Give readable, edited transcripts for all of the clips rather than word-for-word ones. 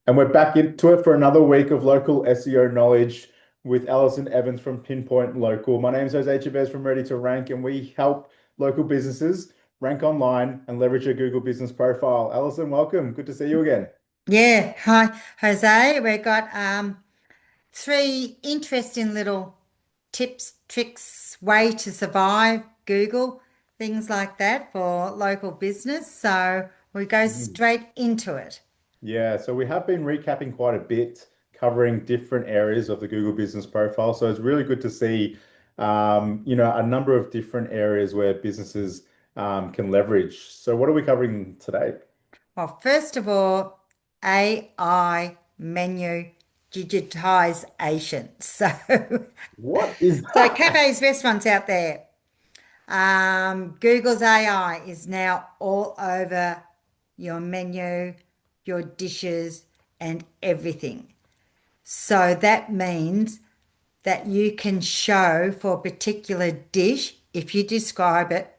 And we're back into it for another week of local SEO knowledge with Alison Evans from Pinpoint Local. My name is Jose Chavez from Ready to Rank, and we help local businesses rank online and leverage their Google business profile. Alison, welcome. Good to see you again. Yeah, hi, Jose. We've got three interesting little tips, tricks, way to survive Google, things like that for local business. So we go Mhm. straight into it. Yeah, so we have been recapping quite a bit, covering different areas of the Google business profile. So it's really good to see, a number of different areas where businesses can leverage. So what are we covering today? Well, first of all, AI menu digitization. So, What is so that? cafes, restaurants out there. Google's AI is now all over your menu, your dishes, and everything. So that means that you can show for a particular dish, if you describe it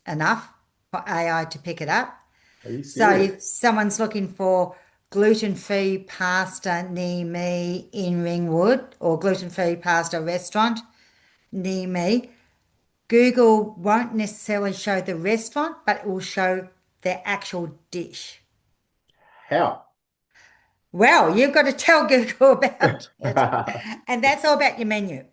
enough for AI to pick it up. Are you So serious? if someone's looking for gluten-free pasta near me in Ringwood or gluten-free pasta restaurant near me, Google won't necessarily show the restaurant, but it will show their actual dish. How? Well, you've got to tell Google about it. And that's all about your menu.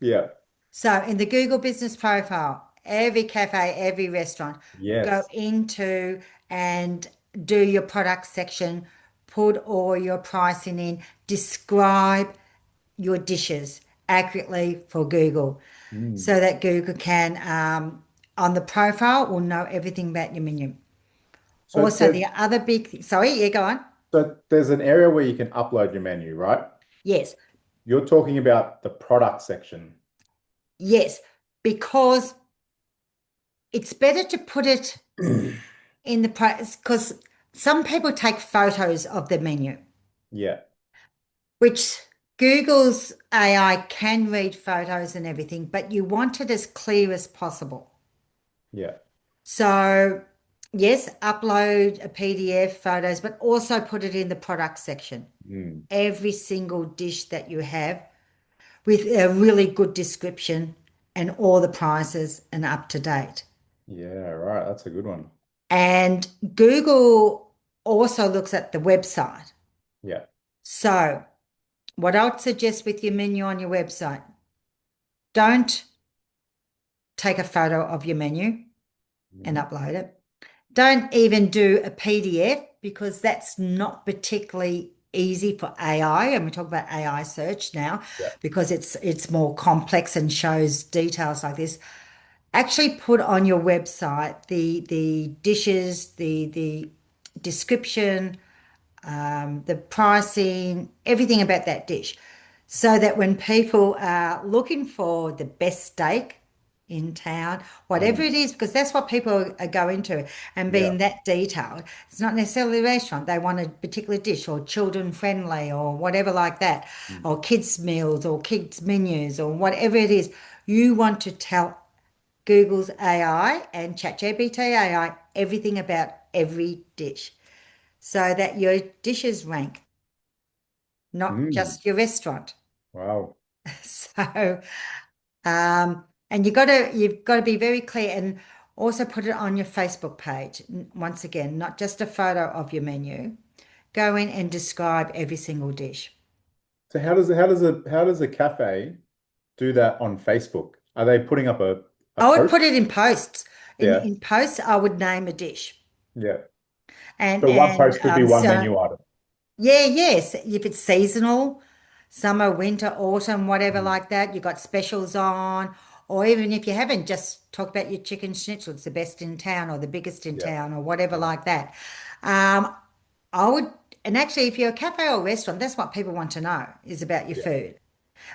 Yeah. So in the Google business profile, every cafe, every restaurant, go Yes. into and do your product section, put all your pricing in, describe your dishes accurately for Google Mm. so that Google can, on the profile, will know everything about your menu. So Also, there's the other big thing, sorry, yeah, go on. there's an area where you can upload your menu, right? Yes, You're talking about the product section. yes, because it's better to put it in the price because some people take photos of the menu, Yeah. which Google's AI can read photos and everything, but you want it as clear as possible. Yeah. So, yes, upload a PDF photos, but also put it in the product section. Mm. Every single dish that you have with a really good description and all the prices and up to date. Yeah, right. That's a good one. And Google also looks at the website. Yeah. So, what I would suggest with your menu on your website, don't take a photo of your menu and Mhm. upload it. Don't even do a PDF because that's not particularly easy for AI. And we talk about AI search now Yeah. because it's more complex and shows details like this. Actually put on your website the dishes, the description, the pricing, everything about that dish. So that when people are looking for the best steak in town, whatever Mm. it is, because that's what people are going to, and Yeah. being that detailed, it's not necessarily a restaurant. They want a particular dish or children friendly or whatever like that, Mm. or kids' meals or kids' menus or whatever it is. You want to tell Google's AI and ChatGPT AI everything about every dish so that your dishes rank, not Mm. just your restaurant. Wow. So, and you've got to be very clear and also put it on your Facebook page. Once again, not just a photo of your menu. Go in and describe every single dish. So how does a cafe do that on Facebook? Are they putting up a I would post? put it in posts. In Yeah. in posts, I would name a dish. Yeah. And So one and post could be one so menu item. yeah, yes. If it's seasonal, summer, winter, autumn, whatever Mm. like that, you got specials on. Or even if you haven't, just talk about your chicken schnitzel. It's the best in town or the biggest in Yeah. town or whatever Yeah. like that. Um, I would, and actually, if you're a cafe or restaurant, that's what people want to know is about your Yeah. food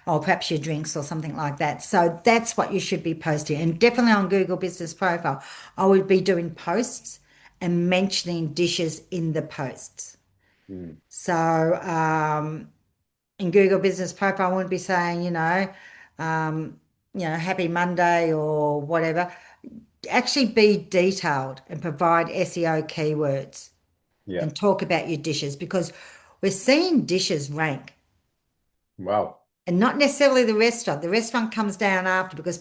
or perhaps your drinks or something like that. So that's what you should be posting. And definitely on Google Business Profile, I would be doing posts and mentioning dishes in the posts. Mm. So, in Google Business Profile, I wouldn't be saying, happy Monday or whatever. Actually be detailed and provide SEO keywords Yeah. and talk about your dishes because we're seeing dishes rank Wow. and not necessarily the restaurant. The restaurant comes down after because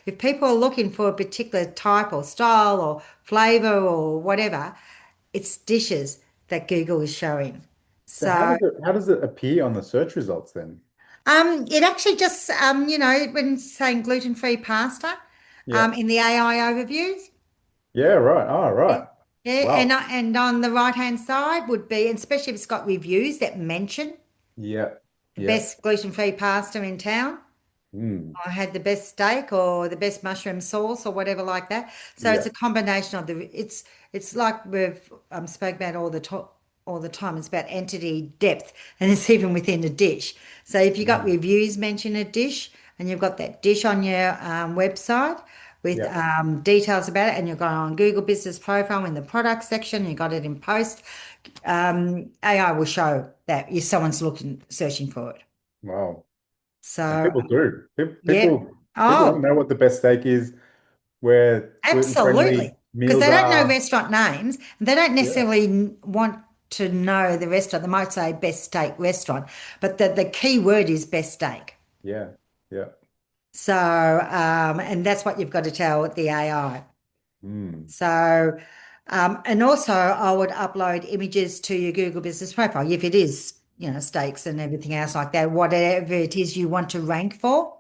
if people are looking for a particular type or style or flavor or whatever, it's dishes that Google is showing. So how So, does it appear on the search results then? it actually just, when saying gluten-free pasta, Yeah. in the AI overviews, Yeah, right. Oh, yeah, right. yeah, Wow. and on the right-hand side would be, and especially if it's got reviews that mention Yeah. the Yeah. best gluten-free pasta in town. Mm. I had the best steak or the best mushroom sauce or whatever like that. So it's Yeah. a combination of it's like we've spoke about all the time. It's about entity depth, and it's even within a dish. So if you got Mm. reviews mention a dish, and you've got that dish on your website with Yeah. details about it, and you've got it on Google Business Profile in the product section, you got it in post, AI will show that if someone's looking searching for it. Wow. And So people do. yeah. People want to Oh, know what the best steak is, where gluten-friendly absolutely. Because meals they don't know are. restaurant names and they don't Yeah. necessarily want to know the restaurant. They might say best steak restaurant, but the key word is best steak. Yeah. Yeah. So, and that's what you've got to tell the AI. Mm. So, and also I would upload images to your Google Business Profile if it is, steaks and everything else like that, whatever it is you want to rank for.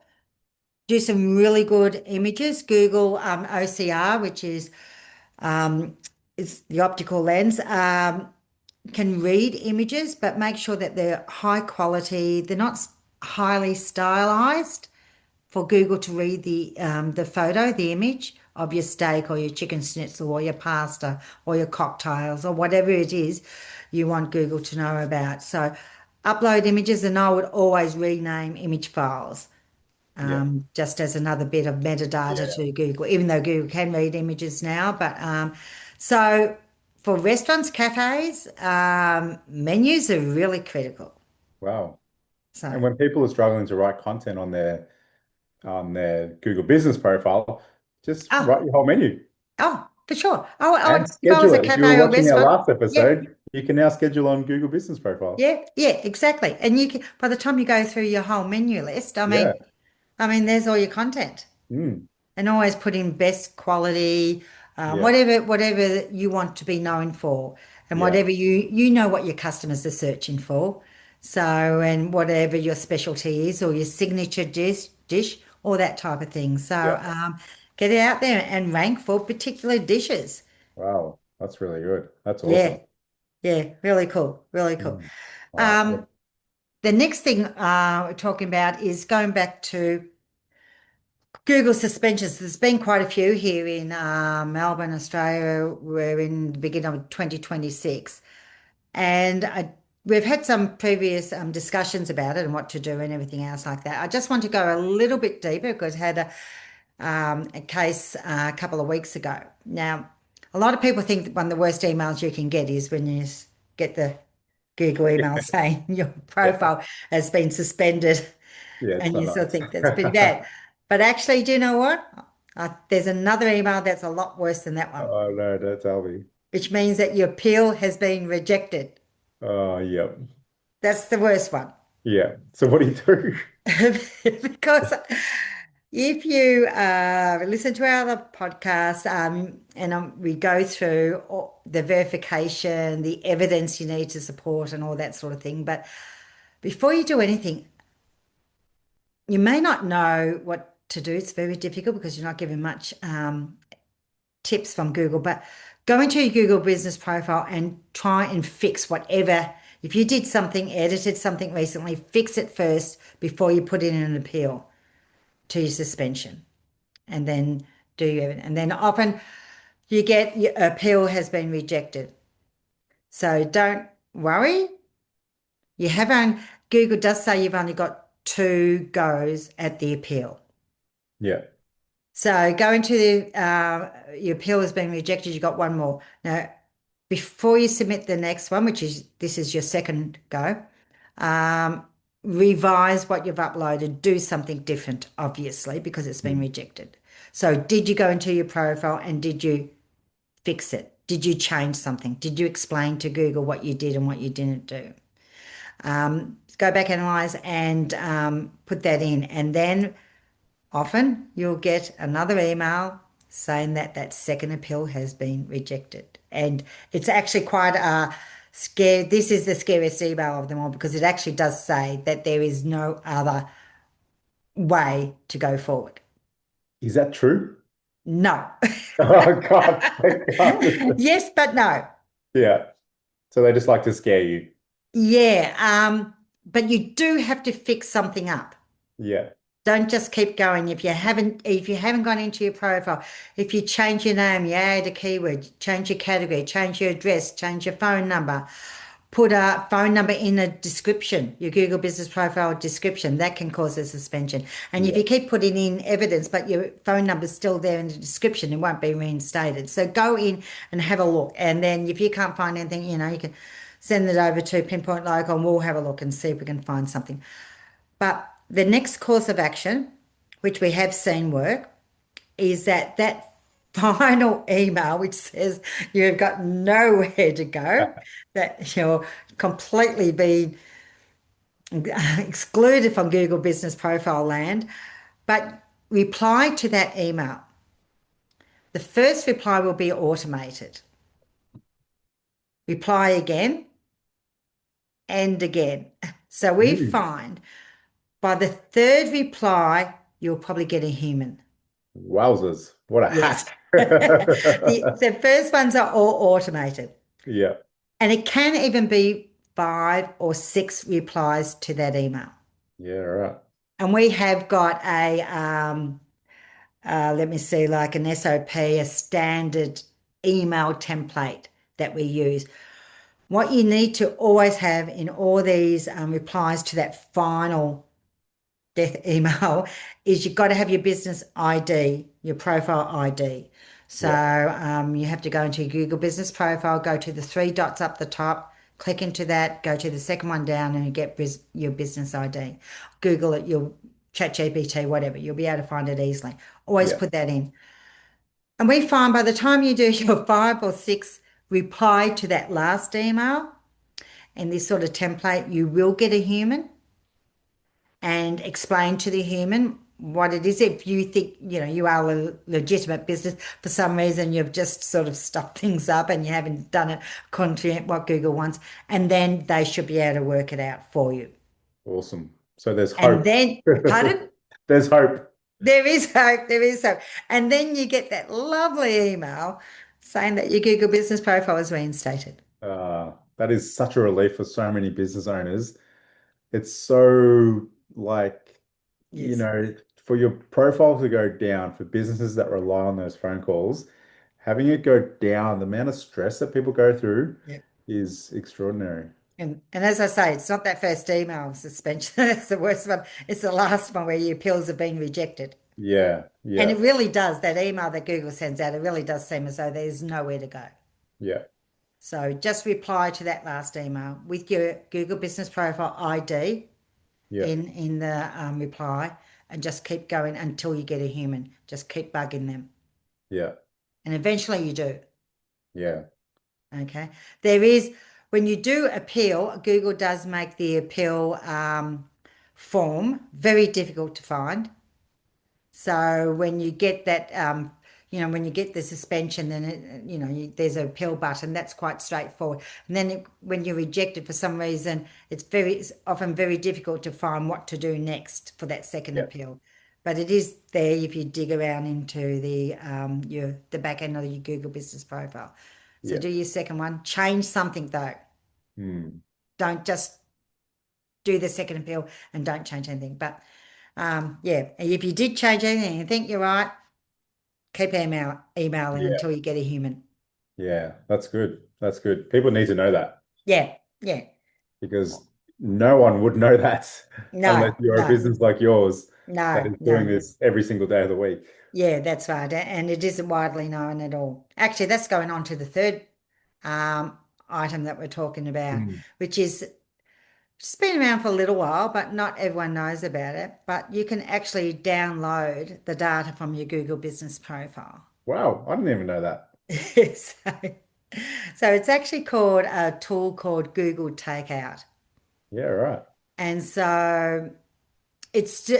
Do some really good images. Google OCR, which is the optical lens, can read images, but make sure that they're high quality. They're not highly stylized for Google to read the photo, the image of your steak or your chicken schnitzel or your pasta or your cocktails or whatever it is you want Google to know about. So upload images, and I would always rename image files Yeah. just as another bit of metadata Yeah. to Google, even though Google can read images now. But so for restaurants, cafes, menus are really critical. Wow. And So, when people are struggling to write content on their Google Business profile, just oh, write your whole menu for sure. and If I was schedule a it. If you were cafe or watching our restaurant, last yeah, episode, you can now schedule on Google Business profile. yeah, exactly. And you can, by the time you go through your whole menu list, Yeah. there's all your content. Mm. And always put in best quality, Yeah. whatever you want to be known for, and Yeah. whatever you know what your customers are searching for. So, and whatever your specialty is or your signature dish, all that type of thing. So, Yeah. get it out there and rank for particular dishes. Wow. That's really good. That's Yeah, awesome. yeah, really cool, really cool. Mm. Wow. Yeah. Um, the next thing we're talking about is going back to Google suspensions. There's been quite a few here in Melbourne, Australia. We're in the beginning of 2026. And we've had some previous discussions about it and what to do and everything else like that. I just want to go a little bit deeper because I had a case a couple of weeks ago. Now, a lot of people think that one of the worst emails you can get is when you get the Google email saying your Yeah. profile has been suspended Yeah. It's and not you still nice. think that's pretty bad. But actually, do you know what? There's another email that's a lot worse than that one, Oh no, don't tell me. which means that your appeal has been rejected. Oh, yeah. That's the worst one. Yeah. So what do you do? Because if you listen to our other podcast and we go through the verification, the evidence you need to support, and all that sort of thing. But before you do anything, you may not know what to do. It's very difficult because you're not given much tips from Google, but go into your Google business profile and try and fix whatever. If you did something, edited something recently, fix it first before you put in an appeal to your suspension. And then and then often you get your appeal has been rejected. So don't worry. You have on Google does say you've only got two goes at the appeal. Yeah. So going to the your appeal has been rejected, you've got one more. Now, before you submit the next one, which is this is your second go, um, revise what you've uploaded, do something different, obviously, because it's been Mm. rejected. So did you go into your profile and did you fix it? Did you change something? Did you explain to Google what you did and what you didn't do? Go back, analyze, and put that in. And then often you'll get another email saying that that second appeal has been rejected. And it's actually quite a scare. This is the scariest email of them all because it actually does say that there is no other way to go forward. Is that true? No. Oh God, thank God. Yes, but no. Yeah. So they just like to scare you. Yeah. But you do have to fix something up. Yeah. Don't just keep going. If you haven't gone into your profile, if you change your name, you add a keyword, change your category, change your address, change your phone number, put a phone number in a description, your Google Business Profile description, that can cause a suspension. And if Yeah. you keep putting in evidence, but your phone number's still there in the description, it won't be reinstated. So go in and have a look. And then if you can't find anything, you can send it over to Pinpoint Local and we'll have a look and see if we can find something. But the next course of action, which we have seen work, is that final email which says you've got nowhere to go, that you're completely been excluded from Google Business Profile land, but reply to that email. The first reply will be automated. Reply again and again. So we Mm. find by the third reply, you'll probably get a human. Wowzers. What a Yes. hack. The first ones are all automated. Yeah. And it can even be 5 or 6 replies to that email. Yeah, right. And we have got let me see, like an SOP, a standard email template that we use. What you need to always have in all these replies to that final death email is you've got to have your business ID, your profile ID. So Yeah. you have to go into your Google Business Profile, go to the 3 dots up the top, click into that, go to the second one down, and you get your business ID. Google it, you'll ChatGPT, whatever, you'll be able to find it easily. Always Yeah. put that in. And we find by the time you do your 5 or 6 reply to that last email in this sort of template, you will get a human and explain to the human what it is. If you think, you are a legitimate business, for some reason you've just sort of stuffed things up and you haven't done it according to what Google wants, and then they should be able to work it out for you. Awesome. So there's And hope. then, pardon? There's hope. There is hope, there is hope. And then you get that lovely email saying that your Google Business Profile is reinstated. That is such a relief for so many business owners. It's so like, Yes. for your profile to go down for businesses that rely on those phone calls, having it go down, the amount of stress that people go through Yeah. is extraordinary. And as I say, it's not that first email suspension. That's the worst one. It's the last one where your appeals have been rejected. Yeah, And yeah, it really does, that email that Google sends out, it really does seem as though there's nowhere to go. yeah, So just reply to that last email with your Google Business Profile ID yeah, in the reply and just keep going until you get a human. Just keep bugging them. yeah, And eventually you do. yeah, Okay. There is, when you do appeal, Google does make the appeal form very difficult to find. So when you get that, when you get the suspension, then there's a appeal button. That's quite straightforward. And then when you're rejected for some reason, it's often very difficult to find what to do next for that second yeah, appeal. But it is there if you dig around into the back end of your Google Business Profile. So yeah. do your second one. Change something though. Hmm. Don't just do the second appeal and don't change anything. But yeah, if you did change anything and you think you're right, keep emailing Yeah, until you get a human. yeah. That's good. That's good. People need to know that Yeah, yeah. because no one would know that unless No, you're a no, business like yours that no, is doing no. this every single day of the week. Yeah, that's right. And it isn't widely known at all. Actually, that's going on to the third um, item that we're talking about, Hmm. which is it's been around for a little while, but not everyone knows about it. But you can actually download the data from your Google Business Profile. Wow, I didn't even know that. So, so it's actually called a tool called Google Takeout. Yeah, right. And so it's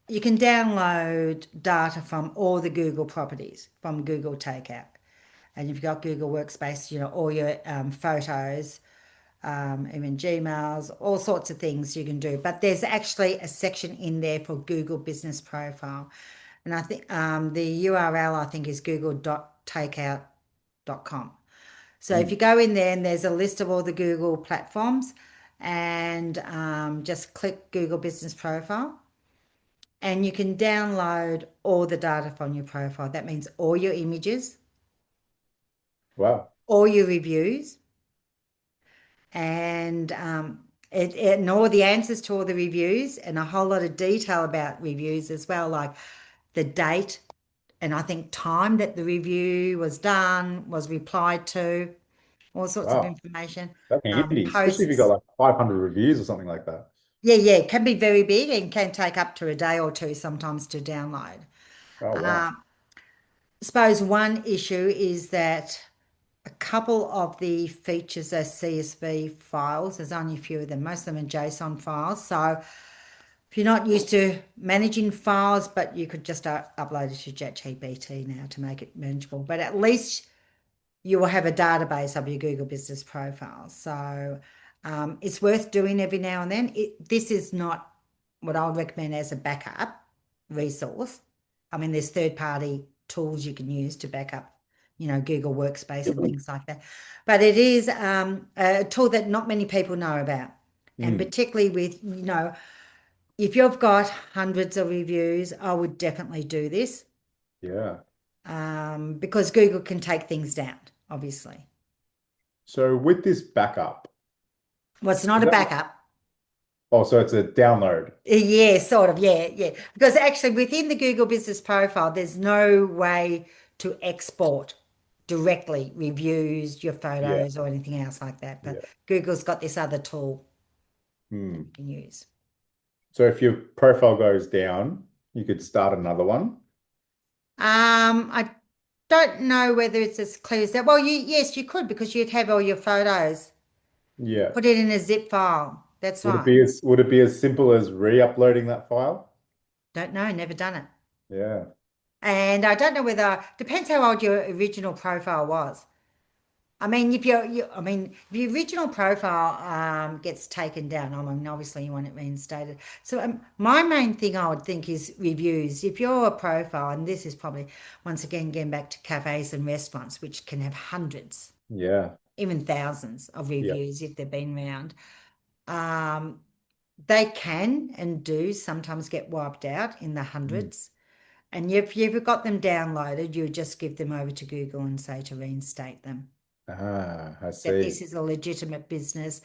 you can download data from all the Google properties from Google Takeout. And you've got Google Workspace, all your photos, even Gmails, all sorts of things you can do. But there's actually a section in there for Google Business Profile. And I think the URL I think is google.takeout.com. So if Mm. you go in there and there's a list of all the Google platforms and just click Google Business Profile and you can download all the data from your profile. That means all your images, Wow. all your reviews, and and all the answers to all the reviews and a whole lot of detail about reviews as well, like the date and I think time that the review was done, was replied to, all sorts of Wow. information, That's handy, especially if you got posts. like 500 reviews or something like that. Yeah, yeah, it can be very big and can take up to a day or two sometimes to download. Oh, wow. I suppose one issue is that a couple of the features are CSV files. There's only a few of them. Most of them are JSON files. So if you're not used to managing files, but you could just upload it to ChatGPT now to make it manageable. But at least you will have a database of your Google Business Profile. So it's worth doing every now and then. This is not what I would recommend as a backup resource. I mean, there's third-party tools you can use to back up, Google Workspace and things like that. But it is a tool that not many people know about. And Mm. particularly with, if you've got hundreds of reviews, I would definitely do this Yeah. because Google can take things down, obviously. So with this backup, Well, it's not is a that, backup. oh, so it's a download. Yeah, sort of. Yeah, yeah. Because actually, within the Google Business Profile, there's no way to export directly reviews, your Yeah. photos, or anything else like that. But Yeah. Google's got this other tool that Hmm. you can use. So if your profile goes down, you could start another one. I don't know whether it's as clear as that. Well, yes, you could because you'd have all your photos. Yeah. Put it in a zip file. That's Would it right. be as simple as re-uploading that file? Don't know, never done it. Yeah. And I don't know whether, depends how old your original profile was. I mean, I mean, if the original profile gets taken down, I mean, obviously you want it reinstated. So my main thing I would think is reviews. If you're a profile, and this is probably once again getting back to cafes and restaurants, which can have hundreds, Yeah. even thousands of Yeah. reviews if they've been around, um, they can and do sometimes get wiped out in the Mm. hundreds. And if you've got them downloaded, you just give them over to Google and say to reinstate them. Ah, I That see. this is a legitimate business,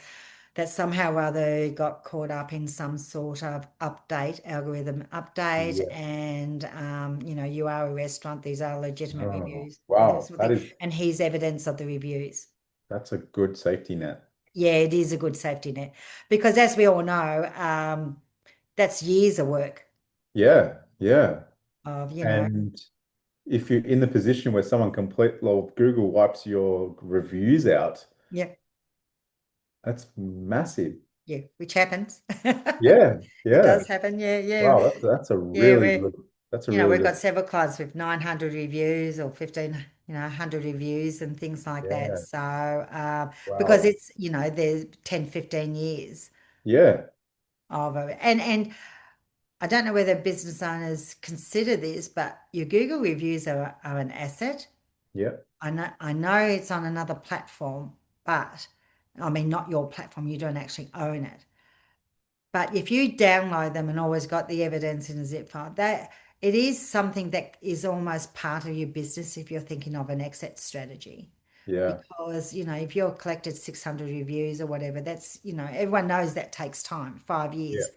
that somehow or other got caught up in some sort of algorithm update, Yeah. and you are a restaurant, these are legitimate Oh, reviews, and that wow. sort of That thing. is And here's evidence of the reviews. that's a good safety net. Yeah, it is a good safety net because as we all know, that's years of work Yeah. Yeah. of, And if you're in the position where someone well, Google wipes your reviews out, yeah, that's massive. yeah, which happens. Yeah. It Yeah. does happen. Yeah, yeah. Wow. That's a Yeah, really good. That's a really we've good. got several clients with 900 reviews or 15, 100 reviews and things like that. Yeah. So, because Wow. it's, there's 10, 15 years Yeah. of it. And I don't know whether business owners consider this, but your Google reviews are an asset. Yeah. I know it's on another platform, but I mean, not your platform, you don't actually own it. But if you download them and always got the evidence in a zip file, that it is something that is almost part of your business if you're thinking of an exit strategy. Yeah. Because, if you're collected 600 reviews or whatever, that's, everyone knows that takes time, 5 years.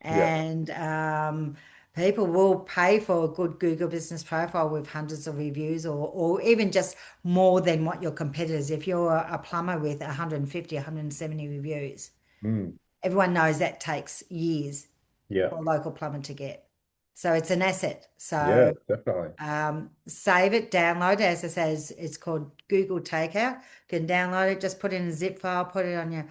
Yeah. Yeah. And people will pay for a good Google business profile with hundreds of reviews or even just more than what your competitors. If you're a plumber with 150, 170 reviews, Mm. everyone knows that takes years Yeah. for a local plumber to get. So it's an asset. Yeah. So Definitely. save it, download it. As I say, it's called Google Takeout. You can download it, just put it in a zip file, put it on your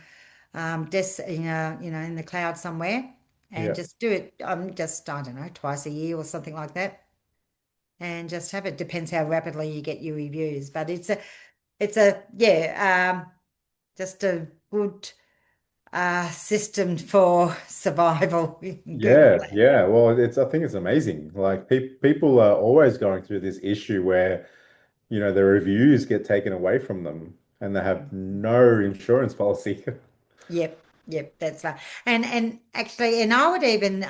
in the cloud somewhere, and Yeah. just do it. Just I don't know, twice a year or something like that, and just have it. Depends how rapidly you get your reviews, but it's a yeah, just a good system for survival in Google Yeah, Land. yeah. Well, I think it's amazing. Like pe people are always going through this issue where, their reviews get taken away from them and they have no insurance policy. Yep, yep, that's right. And actually, and I would even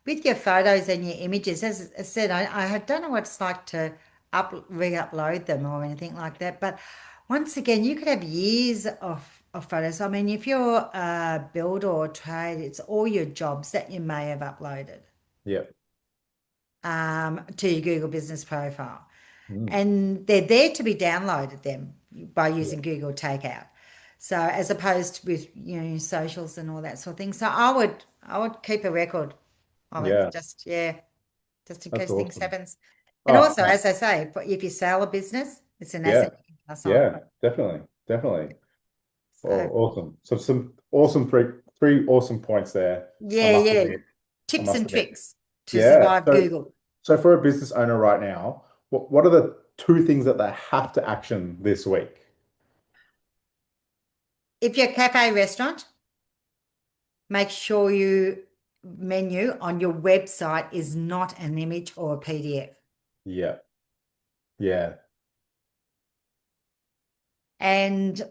with your photos and your images, as I said, I don't know what it's like to re-upload them or anything like that. But once again, you could have years of photos. I mean, if you're a builder or trade, it's all your jobs that you may have uploaded Yeah. to your Google business profile. Mm. And they're there to be downloaded them by Yeah. using Google Takeout. So as opposed with socials and all that sort of thing. So I would keep a record of it, Yeah. just in That's case things awesome. happens. And Oh, also, as I say, if you sell a business, it's an yeah. asset you can pass on. Yeah, definitely. Definitely. Oh, So awesome. So some awesome three awesome points there. I yeah, must yeah, admit. I tips must and admit. tricks to Yeah. survive So Google. so for a business owner right now, what are the two things that they have to action this week? If you're a cafe restaurant, make sure your menu on your website is not an image or a PDF. Yeah. Yeah. And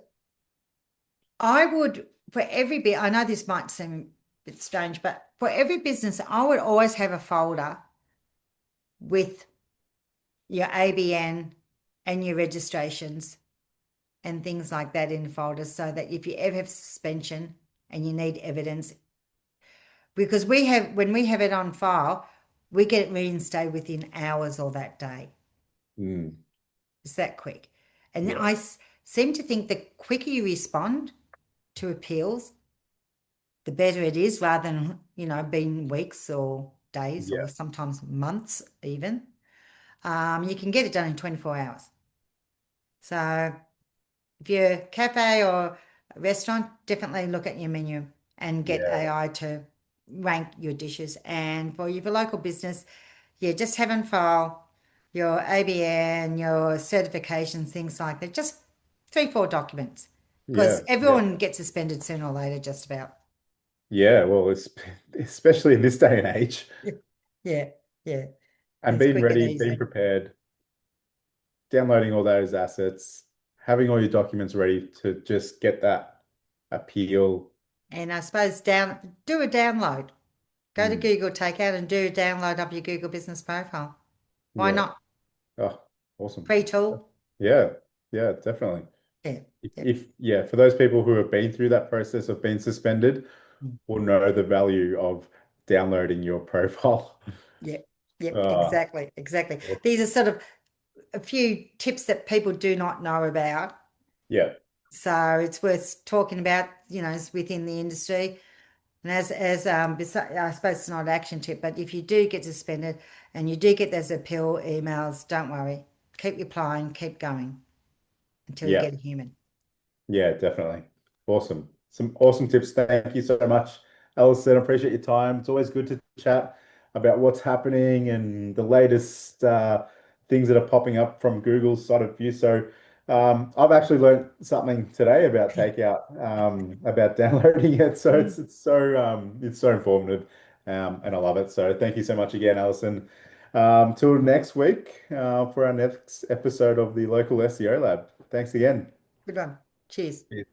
I would, for every bit, I know this might seem a bit strange, but for every business, I would always have a folder with your ABN and your registrations and things like that in folders so that if you ever have suspension and you need evidence, because when we have it on file, we get it reinstated within hours or that day. Mm. It's that quick. And Yeah. seem to think the quicker you respond to appeals, the better it is rather than, being weeks or days or Yeah. sometimes months even. You can get it done in 24 hours. So if you're a cafe or a restaurant, definitely look at your menu and get Yeah. AI to rank your dishes. And for your local business, yeah, just have on file your ABN, your certifications, things like that. Just three, four documents because Yeah. Yeah. everyone gets suspended sooner or later, just about. Yeah. Well, it's especially in this day and age, Yeah, yeah. and It's being quick and ready, being easy. prepared, downloading all those assets, having all your documents ready to just get that appeal. And I suppose do a download. Go to Mm. Google Takeout and do a download of your Google Business Profile. Why Yeah. not? Oh, awesome. Free tool. Yeah. Yeah, definitely. Yeah, yep. If for those people who have been through that process of being suspended, Mm. will know the value of downloading your profile. Yep, yep, Uh, exactly, exactly. These are sort of a few tips that people do not know about. yeah. So it's worth talking about, it's within the industry. And I suppose it's not an action tip, but if you do get suspended and you do get those appeal emails, don't worry. Keep applying, keep going until you Yeah. get a human. Yeah, definitely. Awesome. Some awesome tips. Thank you so much, Alison. I appreciate your time. It's always good to chat about what's happening and the latest things that are popping up from Google's side of view. So I've actually learned something today about takeout, about downloading it. So Mm. it's so informative, and I love it. So thank you so much again, Alison. Till next week for our next episode of the Local SEO Lab. Thanks again. Good one. Cheers. Cheers.